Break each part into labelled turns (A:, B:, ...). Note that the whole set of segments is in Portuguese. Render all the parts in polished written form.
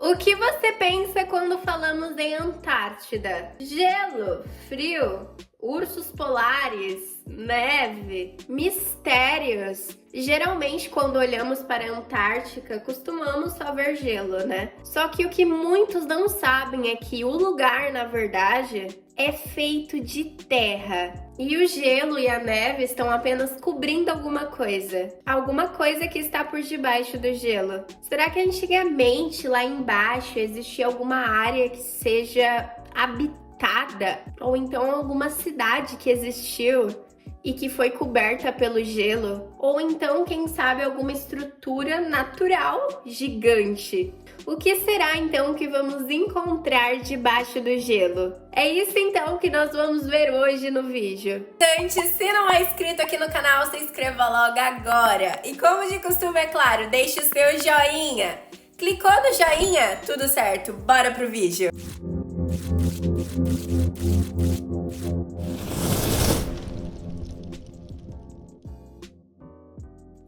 A: O que você pensa quando falamos em Antártida? Gelo, frio, ursos polares, neve, mistérios. Geralmente, quando olhamos para a Antártica, costumamos só ver gelo, né? Só que o que muitos não sabem é que o lugar, na verdade, é feito de terra. E o gelo e a neve estão apenas cobrindo alguma coisa que está por debaixo do gelo. Será que antigamente, lá embaixo, existia alguma área que seja habitada? Ou então alguma cidade que existiu e que foi coberta pelo gelo? Ou então, quem sabe, alguma estrutura natural gigante? O que será então que vamos encontrar debaixo do gelo? É isso então que nós vamos ver hoje no vídeo. Gente, se não é inscrito aqui no canal, se inscreva logo agora. E como de costume, é claro, deixe o seu joinha. Clicou no joinha? Tudo certo, bora pro vídeo.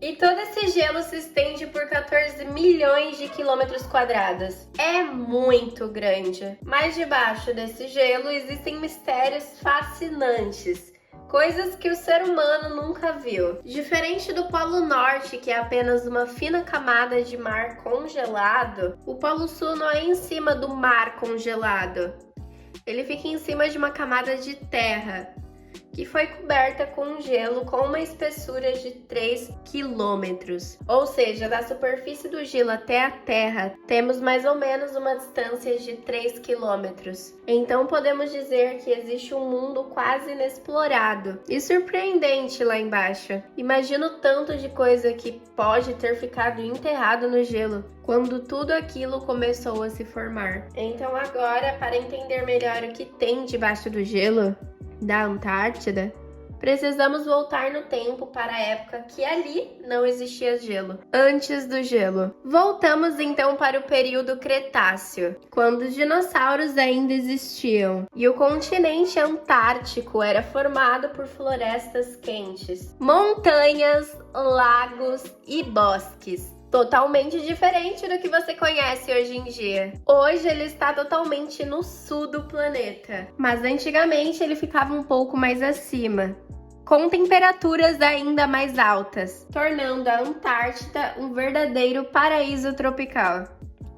A: E todo esse gelo se estende por 14 milhões de quilômetros quadrados. É muito grande. Mas debaixo desse gelo existem mistérios fascinantes. Coisas que o ser humano nunca viu. Diferente do Polo Norte, que é apenas uma fina camada de mar congelado, o Polo Sul não é em cima do mar congelado. Ele fica em cima de uma camada de terra, que foi coberta com gelo com uma espessura de 3 quilômetros. Ou seja, da superfície do gelo até a Terra, temos mais ou menos uma distância de 3 quilômetros. Então podemos dizer que existe um mundo quase inexplorado e surpreendente lá embaixo. Imagina o tanto de coisa que pode ter ficado enterrado no gelo quando tudo aquilo começou a se formar. Então agora, para entender melhor o que tem debaixo do gelo da Antártida, precisamos voltar no tempo para a época que ali não existia gelo, antes do gelo. Voltamos então para o período Cretáceo, quando os dinossauros ainda existiam e o continente antártico era formado por florestas quentes, montanhas, lagos e bosques. Totalmente diferente do que você conhece hoje em dia. Hoje ele está totalmente no sul do planeta, mas antigamente ele ficava um pouco mais acima, com temperaturas ainda mais altas, tornando a Antártida um verdadeiro paraíso tropical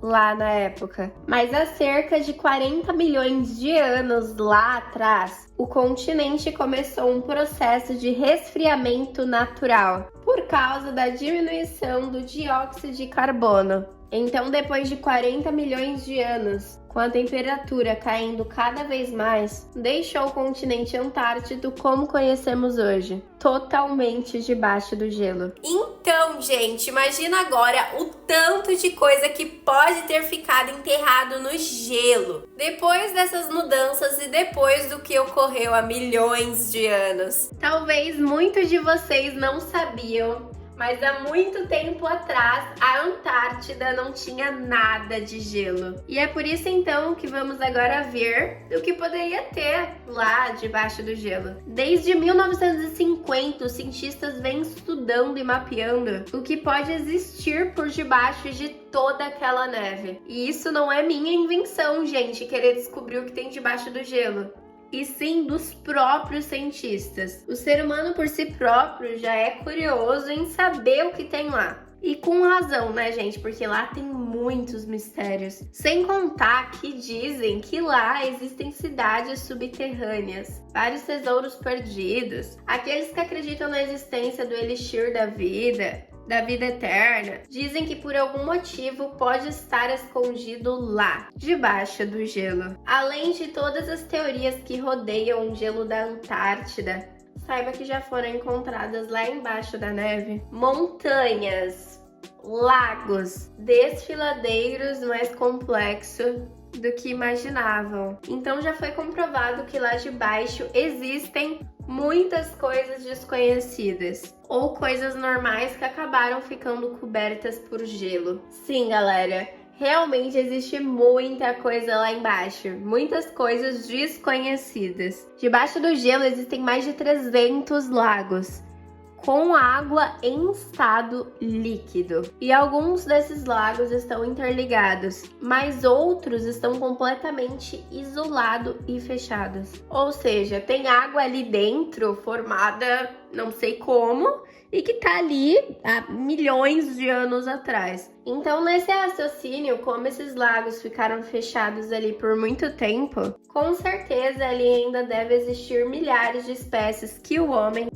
A: lá na época. Mas há cerca de 40 milhões de anos lá atrás, o continente começou um processo de resfriamento natural por causa da diminuição do dióxido de carbono. Então, depois de 40 milhões de anos, com a temperatura caindo cada vez mais, deixou o continente antártico como conhecemos hoje, totalmente debaixo do gelo. Então, gente, imagina agora o tanto de coisa que pode ter ficado enterrado no gelo depois dessas mudanças e depois do que ocorreu há milhões de anos. Talvez muitos de vocês não sabiam, mas há muito tempo atrás, a Antártida não tinha nada de gelo. E é por isso então que vamos agora ver o que poderia ter lá debaixo do gelo. Desde 1950, os cientistas vêm estudando e mapeando o que pode existir por debaixo de toda aquela neve. E isso não é minha invenção, gente, querer descobrir o que tem debaixo do gelo, e sim dos próprios cientistas. O ser humano por si próprio já é curioso em saber o que tem lá. E com razão, né, gente? Porque lá tem muitos mistérios. Sem contar que dizem que lá existem cidades subterrâneas, vários tesouros perdidos. Aqueles que acreditam na existência do elixir da vida eterna, dizem que por algum motivo pode estar escondido lá, debaixo do gelo. Além de todas as teorias que rodeiam o gelo da Antártida, saiba que já foram encontradas lá embaixo da neve montanhas, lagos, desfiladeiros mais complexos do que imaginavam. Então já foi comprovado que lá debaixo existem muitas coisas desconhecidas ou coisas normais que acabaram ficando cobertas por gelo. Sim, galera, realmente existe muita coisa lá embaixo, muitas coisas desconhecidas. Debaixo do gelo existem mais de 300 lagos, com água em estado líquido. E alguns desses lagos estão interligados, mas outros estão completamente isolados e fechados. Ou seja, tem água ali dentro formada, não sei como, e que tá ali há milhões de anos atrás. Então, nesse raciocínio, como esses lagos ficaram fechados ali por muito tempo, com certeza ali ainda deve existir milhares de espécies que o homem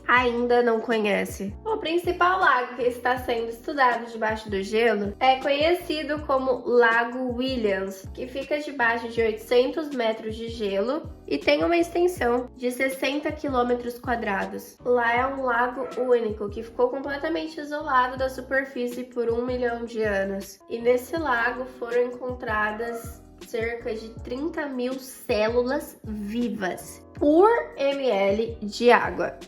A: ainda não conhece. O principal lago que está sendo estudado debaixo do gelo é conhecido como Lago Williams, que fica debaixo de 800 metros de gelo e tem uma extensão de 60 quilômetros quadrados. Lá é um lago único que ficou completamente isolado da superfície por 1 milhão de anos. E nesse lago foram encontradas cerca de 30 mil células vivas por ml de água.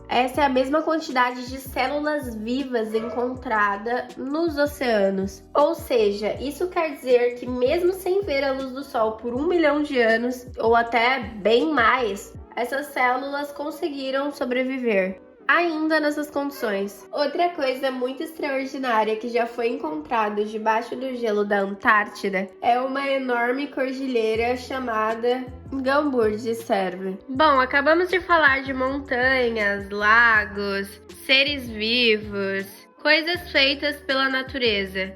A: Essa é a mesma quantidade de células vivas encontrada nos oceanos. Ou seja, isso quer dizer que mesmo sem ver a luz do sol por 1 milhão de anos, ou até bem mais, essas células conseguiram sobreviver ainda nessas condições. Outra coisa muito extraordinária que já foi encontrado debaixo do gelo da Antártida é uma enorme cordilheira chamada Gamburg Serve. Bom, acabamos de falar de montanhas, lagos, seres vivos, coisas feitas pela natureza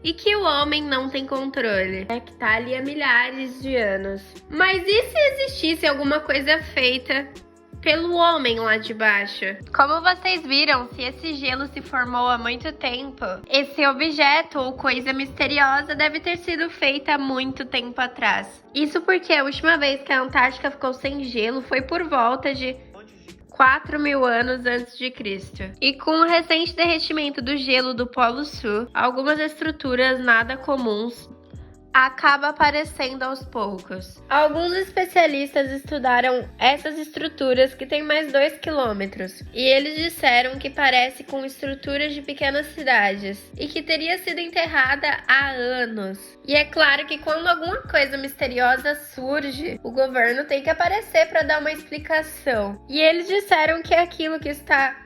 A: e que o homem não tem controle, que tá ali há milhares de anos. Mas e se existisse alguma coisa feita pelo homem lá de baixo? Como vocês viram, se esse gelo se formou há muito tempo, esse objeto ou coisa misteriosa deve ter sido feita há muito tempo atrás. Isso porque a última vez que a Antártica ficou sem gelo foi por volta de 4.000 anos antes de Cristo. E com o recente derretimento do gelo do Polo Sul, algumas estruturas nada comuns acaba aparecendo aos poucos. Alguns especialistas estudaram essas estruturas que têm mais 2 quilômetros e eles disseram que parece com estruturas de pequenas cidades e que teria sido enterrada há anos. E é claro que quando alguma coisa misteriosa surge, o governo tem que aparecer para dar uma explicação. E eles disseram que aquilo que está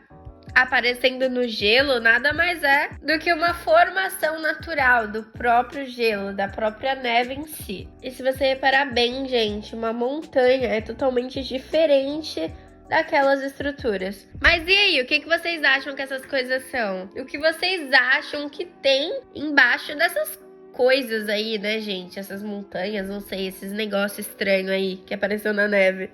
A: aparecendo no gelo nada mais é do que uma formação natural do próprio gelo, da própria neve em si. E se você reparar bem, gente, uma montanha é totalmente diferente daquelas estruturas. Mas e aí, o que vocês acham que essas coisas são? O que vocês acham que tem embaixo dessas coisas aí, né, gente? Essas montanhas, não sei, esses negócios estranhos aí que apareceu na neve.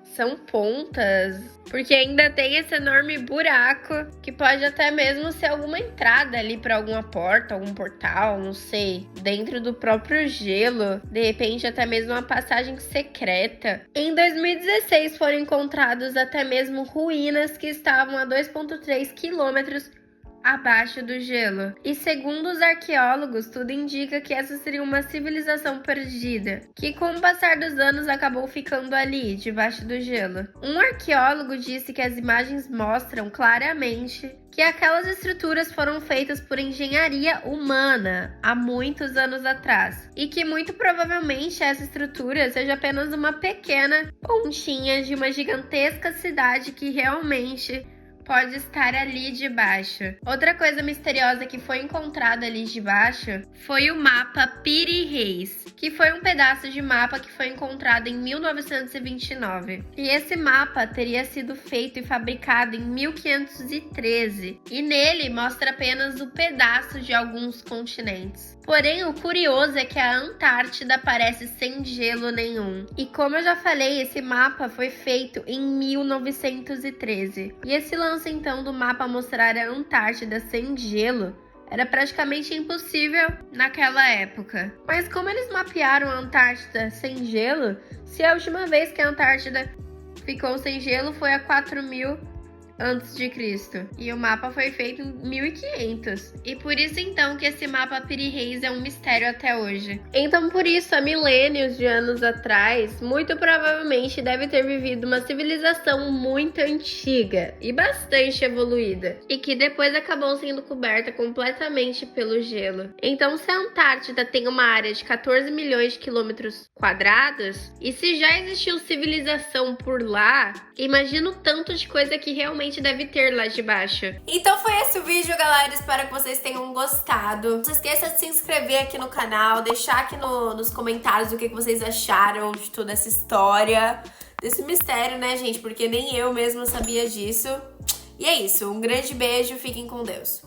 A: São pontas, porque ainda tem esse enorme buraco que pode até mesmo ser alguma entrada ali para alguma porta, algum portal, não sei, dentro do próprio gelo, de repente até mesmo uma passagem secreta. Em 2016 foram encontrados até mesmo ruínas que estavam a 2,3 quilômetros abaixo do gelo. E segundo os arqueólogos, tudo indica que essa seria uma civilização perdida, que com o passar dos anos acabou ficando ali, debaixo do gelo. Um arqueólogo disse que as imagens mostram claramente que aquelas estruturas foram feitas por engenharia humana há muitos anos atrás, e que muito provavelmente essa estrutura seja apenas uma pequena pontinha de uma gigantesca cidade que realmente pode estar ali debaixo. Outra coisa misteriosa que foi encontrada ali debaixo foi o mapa Piri Reis, que foi um pedaço de mapa que foi encontrado em 1929. E esse mapa teria sido feito e fabricado em 1513, e nele mostra apenas o pedaço de alguns continentes. Porém, o curioso é que a Antártida parece sem gelo nenhum. E como eu já falei, esse mapa foi feito em 1913. E esse lance então do mapa mostrar a Antártida sem gelo era praticamente impossível naquela época. Mas como eles mapearam a Antártida sem gelo, se a última vez que a Antártida ficou sem gelo foi há 4.000 antes de Cristo, e o mapa foi feito em 1500, e por isso então que esse mapa Piri Reis é um mistério até hoje. Então por isso, há milênios de anos atrás, muito provavelmente deve ter vivido uma civilização muito antiga e bastante evoluída, e que depois acabou sendo coberta completamente pelo gelo. Então se a Antártida tem uma área de 14 milhões de quilômetros quadrados, e se já existiu civilização por lá, imagina o tanto de coisa que realmente provavelmente deve ter lá debaixo. Então foi esse o vídeo, galera. Espero que vocês tenham gostado. Não se esqueça de se inscrever aqui no canal, deixar aqui nos comentários o que vocês acharam de toda essa história, desse mistério, né, gente? Porque nem eu mesma sabia disso. E é isso. Um grande beijo. Fiquem com Deus.